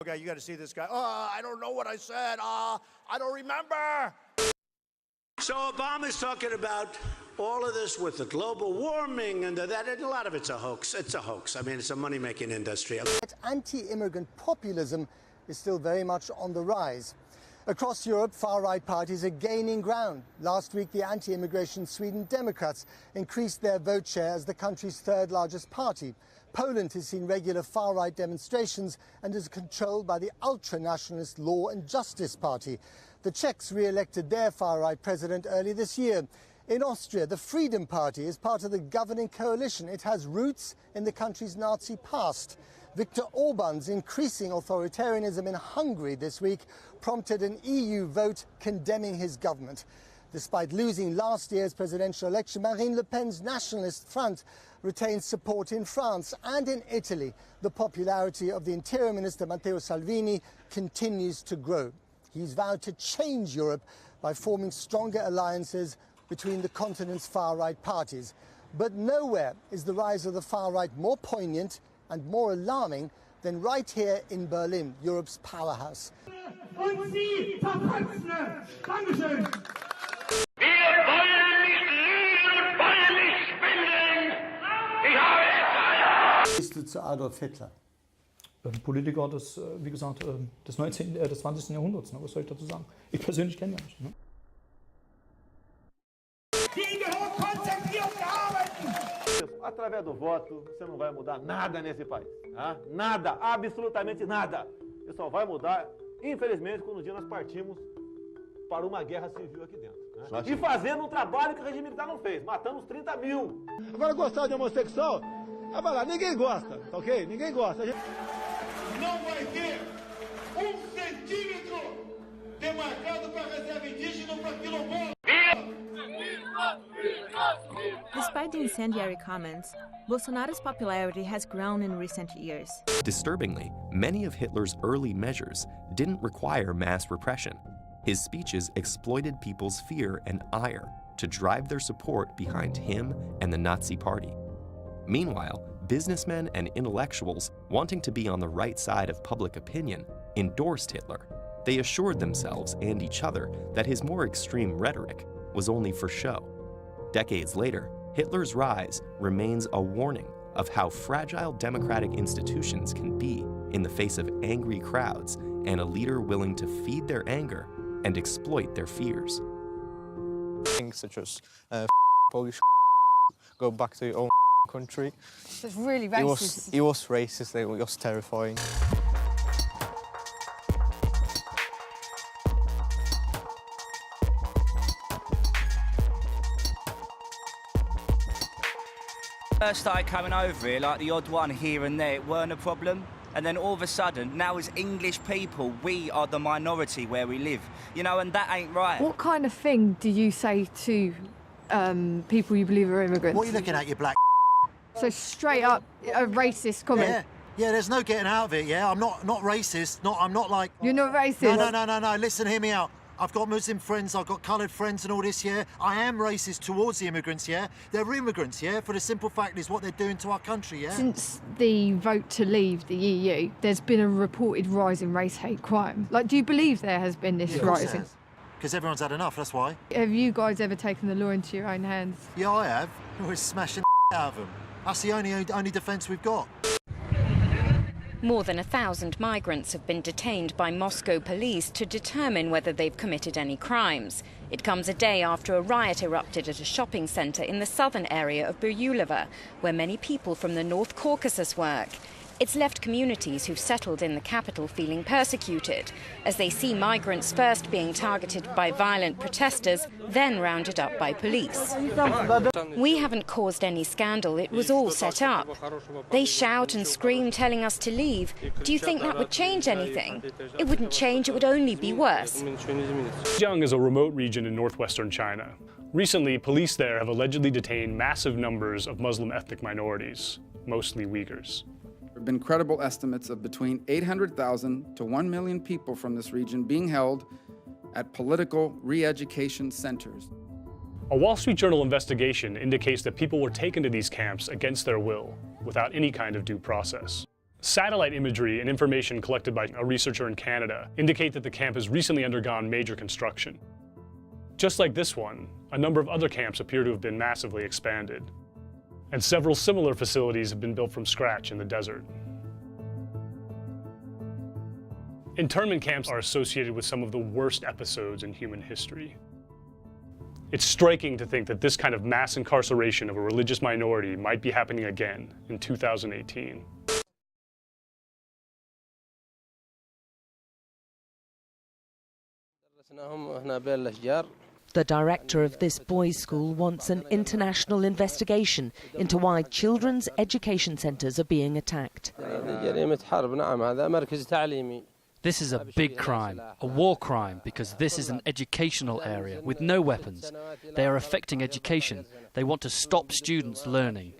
Okay, you got to see this guy. Oh, I don't know what I said. I don't remember. So Obama's talking about all of this with the global warming and that, and a lot of it's a hoax. It's a hoax. I mean, it's a money-making industry. Anti-immigrant populism is still very much on the rise. Across Europe, far-right parties are gaining ground. Last week, the anti-immigration Sweden Democrats increased their vote share as the country's third-largest party. Poland has seen regular far-right demonstrations and is controlled by the ultra-nationalist Law and Justice Party. The Czechs re-elected their far-right president early this year. In Austria, the Freedom Party is part of the governing coalition. It has roots in the country's Nazi past. Viktor Orban's increasing authoritarianism in Hungary this week prompted an EU vote condemning his government. Despite losing last year's presidential election, Marine Le Pen's Nationalist Front retains support in France and in Italy. The popularity of the Interior Minister Matteo Salvini continues to grow. He's vowed to change Europe by forming stronger alliances between the continent's far-right parties. But nowhere is the rise of the far-right more poignant and more alarming than right here in Berlin, Europe's powerhouse. Zu Adolf Hitler. Politiker des, wie gesagt, des 20. Jahrhunderts. Ne? Was soll ich dazu sagen? Ich persönlich kenne ja nicht. Ne? Através do voto, você não vai mudar nada nesse país. Tá? Nada, absolutamente nada. Você só vai mudar, infelizmente, quando um dia nós partimos para uma guerra civil aqui dentro. Né? E fazendo um trabalho que o regime militar não fez, matando os 30 mil. Agora, gostar de homossexual, vai lá, ninguém gosta, tá ok? Ninguém gosta. Não vai ter centímetro demarcado para reserva indígena para quilombola. Despite the incendiary comments, Bolsonaro's popularity has grown in recent years. Disturbingly, many of Hitler's early measures didn't require mass repression. His speeches exploited people's fear and ire to drive their support behind him and the Nazi Party. Meanwhile, businessmen and intellectuals wanting to be on the right side of public opinion endorsed Hitler. They assured themselves and each other that his more extreme rhetoric was only for show. Decades later, Hitler's rise remains a warning of how fragile democratic institutions can be in the face of angry crowds and a leader willing to feed their anger and exploit their fears. Things such as Polish go back to your own country. So it's really racist. He was racist, it was terrifying. First started coming over here, like the odd one here and there, it weren't a problem. And then all of a sudden, now as English people, we are the minority where we live. You know, and that ain't right. What kind of thing do you say to people you believe are immigrants? What are you looking at, you black? So straight up, a racist comment? Yeah, there's no getting out of it, yeah? I'm not racist. I'm not like... You're not racist? No, listen, hear me out. I've got Muslim friends, I've got coloured friends and all this, yeah? I am racist towards the immigrants, yeah? They're immigrants, yeah? For the simple fact is what they're doing to our country, yeah? Since the vote to leave the EU, there's been a reported rise in race hate crime. Like, do you believe there has been this rising? Because everyone's had enough, that's why. Have you guys ever taken the law into your own hands? Yeah, I have. We're smashing the out of them. That's the only defence we've got. More than 1,000 migrants have been detained by Moscow police to determine whether they've committed any crimes. It comes a day after a riot erupted at a shopping centre in the southern area of Buryulova, where many people from the North Caucasus work. It's left communities who've settled in the capital feeling persecuted, as they see migrants first being targeted by violent protesters, then rounded up by police. We haven't caused any scandal, it was all set up. They shout and scream telling us to leave. Do you think that would change anything? It wouldn't change, it would only be worse. Xinjiang is a remote region in northwestern China. Recently, police there have allegedly detained massive numbers of Muslim ethnic minorities, mostly Uyghurs. There have been credible estimates of between 800,000 to 1 million people from this region being held at political re-education centers. A Wall Street Journal investigation indicates that people were taken to these camps against their will, without any kind of due process. Satellite imagery and information collected by a researcher in Canada indicate that the camp has recently undergone major construction. Just like this one, a number of other camps appear to have been massively expanded. And several similar facilities have been built from scratch in the desert. Internment camps are associated with some of the worst episodes in human history. It's striking to think that this kind of mass incarceration of a religious minority might be happening again in 2018. The director of this boys' school wants an international investigation into why children's education centres are being attacked. This is a big crime, a war crime, because this is an educational area with no weapons. They are affecting education. They want to stop students learning.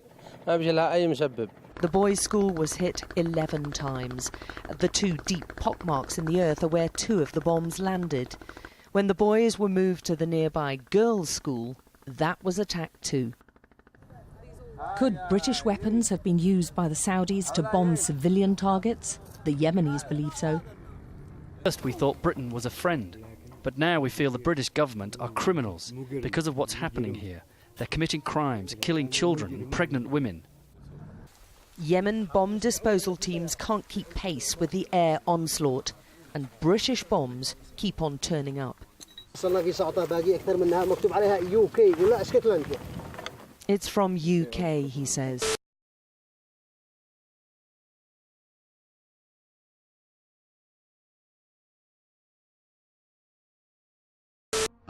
The boys' school was hit 11 times. The 2 deep pockmarks in the earth are where 2 of the bombs landed. When the boys were moved to the nearby girls' school, that was attacked too. Could British weapons have been used by the Saudis to bomb civilian targets? The Yemenis believe so. First we thought Britain was a friend, but now we feel the British government are criminals because of what's happening here. They're committing crimes, killing children and pregnant women. Yemen bomb disposal teams can't keep pace with the air onslaught, and British bombs keep on turning up. It's from UK, he says.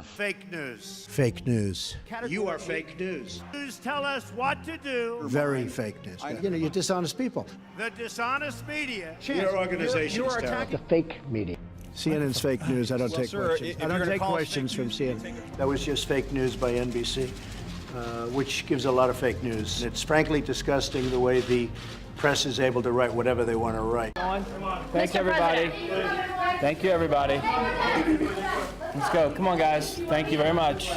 Fake news. Fake news. You are fake news. News tell us what to do. Very fake news. You know, you're dishonest people. The dishonest media. Your organization is terrible. The fake media. CNN's fake news. I don't take questions. I don't take questions from CNN. That was just fake news by NBC, which gives a lot of fake news. It's frankly disgusting the way the press is able to write whatever they want to write. Thanks, everybody. Thank you, everybody. Let's go. Come on, guys. Thank you very much.